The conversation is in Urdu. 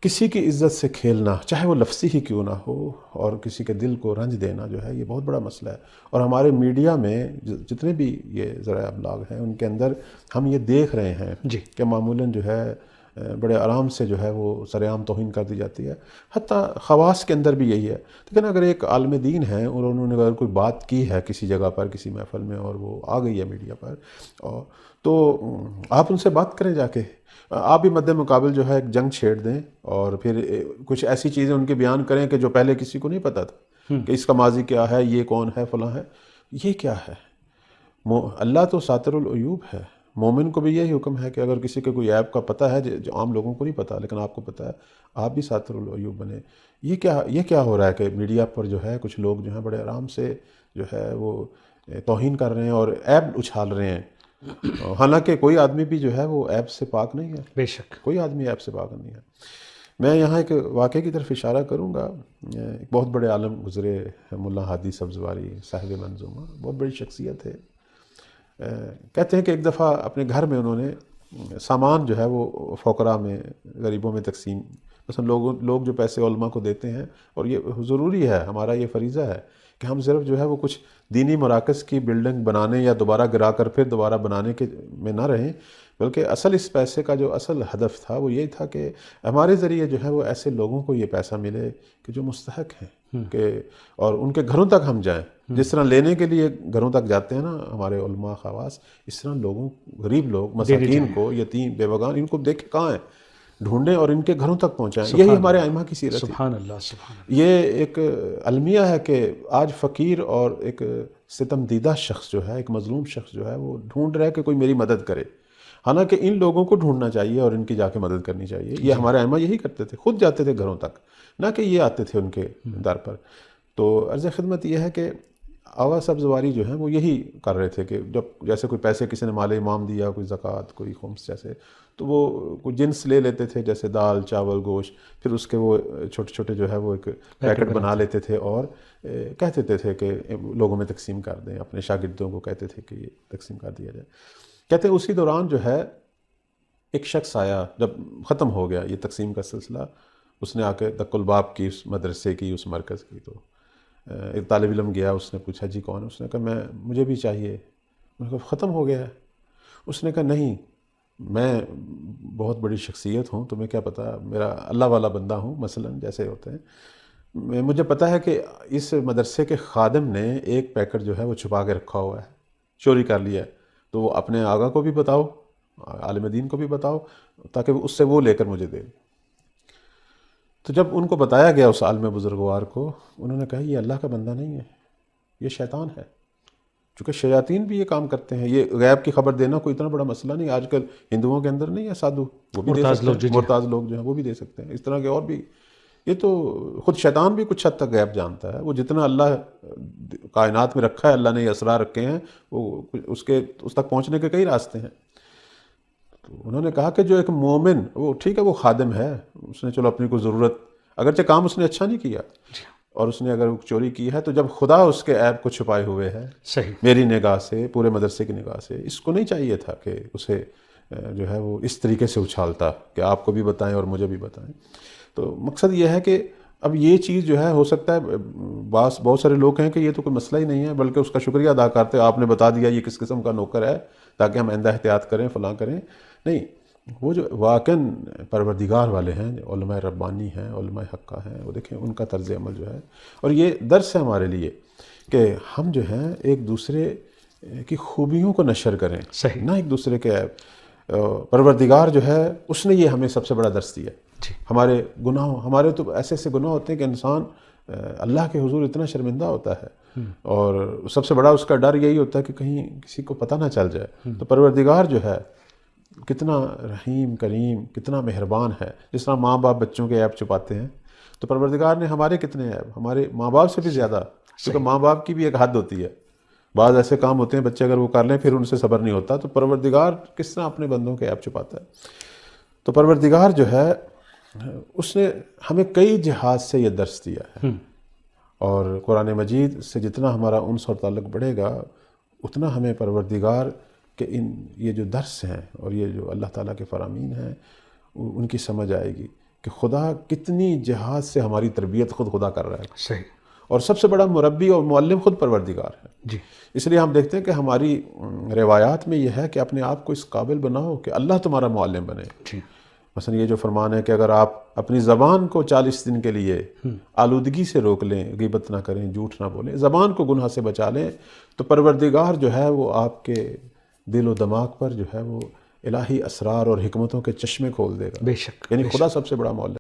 کسی کی عزت سے کھیلنا، چاہے وہ لفظی ہی کیوں نہ ہو، اور کسی کے دل کو رنج دینا جو ہے یہ بہت بڑا مسئلہ ہے. اور ہمارے میڈیا میں جتنے بھی یہ ذرائع ابلاغ ہیں ان کے اندر ہم یہ دیکھ رہے ہیں کہ معمولاً جو ہے بڑے آرام سے جو ہے وہ سر عام توہین کر دی جاتی ہے. حتیٰ خواص کے اندر بھی یہی ہے. لیکن اگر ایک عالم دین ہے اور انہوں نے اگر کوئی بات کی ہے کسی جگہ پر، کسی محفل میں، اور وہ آ گئی ہے میڈیا پر، تو آپ ان سے بات کریں جا کے. آپ بھی مد مقابل جو ہے ایک جنگ چھیڑ دیں اور پھر کچھ ایسی چیزیں ان کے بیان کریں کہ جو پہلے کسی کو نہیں پتا تھا کہ اس کا ماضی کیا ہے، یہ کون ہے، فلاں ہے. یہ کیا ہے؟ اللہ تو ساتر العیوب ہے. مومن کو بھی یہی حکم ہے کہ اگر کسی کے کوئی عیب کا پتہ ہے جو عام لوگوں کو نہیں پتا لیکن آپ کو پتہ ہے، آپ بھی ساتر العیوب بنے. یہ کیا ہو رہا ہے کہ میڈیا پر جو ہے کچھ لوگ جو ہیں بڑے آرام سے جو ہے وہ توہین کر رہے ہیں اور عیب اچھال رہے ہیں. حالانکہ کوئی آدمی بھی جو ہے وہ عیب سے پاک نہیں ہے. بے شک کوئی آدمی عیب سے پاک نہیں ہے. میں یہاں ایک واقعے کی طرف اشارہ کروں گا. ایک بہت بڑے عالم گزرے، ملا ہادی سبزواری صاحب منظومہ، بہت بڑی شخصیت ہے. کہتے ہیں کہ ایک دفعہ اپنے گھر میں انہوں نے سامان جو ہے وہ فقراء میں، غریبوں میں تقسیم، مثلا لوگ جو پیسے علماء کو دیتے ہیں، اور یہ ضروری ہے، ہمارا یہ فریضہ ہے کہ ہم صرف جو ہے وہ کچھ دینی مراکز کی بلڈنگ بنانے یا دوبارہ گرا کر پھر دوبارہ بنانے کے میں نہ رہیں، بلکہ اصل اس پیسے کا جو اصل ہدف تھا وہ یہ تھا کہ ہمارے ذریعے جو ہے وہ ایسے لوگوں کو یہ پیسہ ملے کہ جو مستحق ہیں، کہ اور ان کے گھروں تک ہم جائیں. جس طرح لینے کے لیے گھروں تک جاتے ہیں نا ہمارے علماء خواص، اس طرح لوگوں، غریب لوگ، مساکین کو، یتیم، بیوگان، ان کو دیکھ کہاں ہیں، ڈھونڈیں اور ان کے گھروں تک پہنچائیں. یہی ہمارے ائمہ کی سیرت ہے. سبحان اللہ، سبحان اللہ. یہ ایک المیہ ہے کہ آج فقیر اور ایک ستم دیدہ شخص جو ہے، ایک مظلوم شخص جو ہے، وہ ڈھونڈ رہا ہے کہ کوئی میری مدد کرے. حالانکہ ان لوگوں کو ڈھونڈنا چاہیے اور ان کی جا کے مدد کرنی چاہیے. یہ ہمارے ائمہ یہی کرتے تھے، خود جاتے تھے گھروں تک، نہ کہ یہ آتے تھے ان کے در پر. تو عرض خدمت یہ ہے کہ آغا سبزواری جو ہیں وہ یہی کر رہے تھے کہ جب جیسے کوئی پیسے کسی نے مال امام دیا، کوئی زکوٰۃ، کوئی خمس جیسے، تو وہ کوئی جنس لے لیتے تھے جیسے دال، چاول، گوشت، پھر اس کے وہ چھوٹے چھوٹے جو ہے وہ ایک پیکٹ بنا لیتے تھے اور کہتے تھے کہ لوگوں میں تقسیم کر دیں. اپنے شاگردوں کو کہتے تھے کہ یہ تقسیم کر دیا جائے. کہتے اسی دوران جو ہے ایک شخص آیا، جب ختم ہو گیا یہ تقسیم کا سلسلہ، اس نے آ کے دق الباب کی، اس مدرسے کی، اس مرکز کی. تو ایک طالب علم گیا، اس نے پوچھا جی کون ہے؟ اس نے کہا مجھے بھی چاہیے. انہوں نے کہا ختم ہو گیا ہے. اس نے کہا نہیں، میں بہت بڑی شخصیت ہوں، تمہیں کیا پتہ، میرا اللہ والا بندہ ہوں مثلاً جیسے ہوتے ہیں. مجھے پتہ ہے کہ اس مدرسے کے خادم نے ایک پیکٹ جو ہے وہ چھپا کے رکھا ہوا ہے، چوری کر لیا ہے. تو وہ اپنے آقا کو بھی بتاؤ، عالم دین کو بھی بتاؤ، تاکہ اس سے وہ لے کر مجھے دے. تو جب ان کو بتایا گیا اس عالم بزرگوار کو، انہوں نے کہا یہ اللہ کا بندہ نہیں ہے، یہ شیطان ہے. چونکہ شیاطین بھی یہ کام کرتے ہیں. یہ غیب کی خبر دینا کوئی اتنا بڑا مسئلہ نہیں. آج کل ہندوؤں کے اندر نہیں ہے سادھو، وہ بھی دے سکتے ہیں، مرتاض لوگ جو ہیں وہ بھی دے سکتے ہیں. اس طرح کے اور بھی. یہ تو خود شیطان بھی کچھ حد تک غیب جانتا ہے. وہ جتنا اللہ کائنات میں رکھا ہے، اللہ نے یہ اسرار رکھے ہیں، وہ اس تک پہنچنے کے کئی راستے ہیں. تو انہوں نے کہا کہ جو ایک مومن، وہ ٹھیک ہے وہ خادم ہے، اس نے چلو اپنی کوئی ضرورت، اگرچہ کام اس نے اچھا نہیں کیا اور اس نے اگر چوری کی ہے، تو جب خدا اس کے عیب کو چھپائے ہوئے ہے صحیح، میری نگاہ سے، پورے مدرسے کی نگاہ سے، اس کو نہیں چاہیے تھا کہ اسے جو ہے وہ اس طریقے سے اچھالتا کہ آپ کو بھی بتائیں اور مجھے بھی بتائیں. تو مقصد یہ ہے کہ اب یہ چیز جو ہے ہو سکتا ہے بہت سارے لوگ ہیں کہ یہ تو کوئی مسئلہ ہی نہیں ہے، بلکہ اس کا شکریہ ادا کرتے آپ نے بتا دیا یہ کس قسم کا نوکر ہے تاکہ ہم آئندہ احتیاط کریں، فلاں کریں. نہیں، وہ جو واقعاً پروردگار والے ہیں، علماء ربانی ہیں، علماء حقہ ہیں، وہ دیکھیں ان کا طرز عمل جو ہے. اور یہ درس ہے ہمارے لیے کہ ہم جو ہیں ایک دوسرے کی خوبیوں کو نشر کریں، صحیح، نہ ایک دوسرے کے عیب. پروردگار جو ہے اس نے یہ ہمیں سب سے بڑا درس دیا. ہمارے گناہوں، ہمارے تو ایسے ایسے گناہ ہوتے ہیں کہ انسان اللہ کے حضور اتنا شرمندہ ہوتا ہے، اور سب سے بڑا اس کا ڈر یہی ہوتا ہے کہ کہیں کسی کو پتہ نہ چل جائے. تو پروردگار جو ہے کتنا رحیم کریم، کتنا مہربان ہے. جس طرح ماں باپ بچوں کے عیب چھپاتے ہیں، تو پروردگار نے ہمارے کتنے عیب، ہمارے ماں باپ سے بھی زیادہ، کیونکہ ماں باپ کی بھی ایک حد ہوتی ہے. بعض ایسے کام ہوتے ہیں بچے اگر وہ کر لیں پھر ان سے صبر نہیں ہوتا. تو پروردگار کس طرح اپنے بندوں کے عیب چھپاتا ہے. تو پروردگار جو ہے اس نے ہمیں کئی جہات سے یہ درس دیا ہے، اور قرآن مجید سے جتنا ہمارا انس اور تعلق بڑھے گا اتنا ہمیں پروردگار کہ یہ جو درس ہیں اور یہ جو اللہ تعالیٰ کے فرامین ہیں ان کی سمجھ آئے گی کہ خدا کتنی جہاد سے ہماری تربیت خود خدا کر رہا ہے، صحیح. اور سب سے بڑا مربی اور معلم خود پروردگار ہے. جی. اس لیے ہم دیکھتے ہیں کہ ہماری روایات میں یہ ہے کہ اپنے آپ کو اس قابل بناؤ کہ اللہ تمہارا معلم بنے. جی. مثلا یہ جو فرمان ہے کہ اگر آپ اپنی زبان کو 40 دن کے لیے آلودگی سے روک لیں، غیبت نہ کریں، جھوٹ نہ بولیں، زبان کو گناہ سے بچا لیں، تو پروردگار جو ہے وہ آپ کے دل و دماغ پر جو ہے وہ الہی اسرار اور حکمتوں کے چشمے کھول دے گا. بے شک. یعنی خدا سب سے بڑا معلم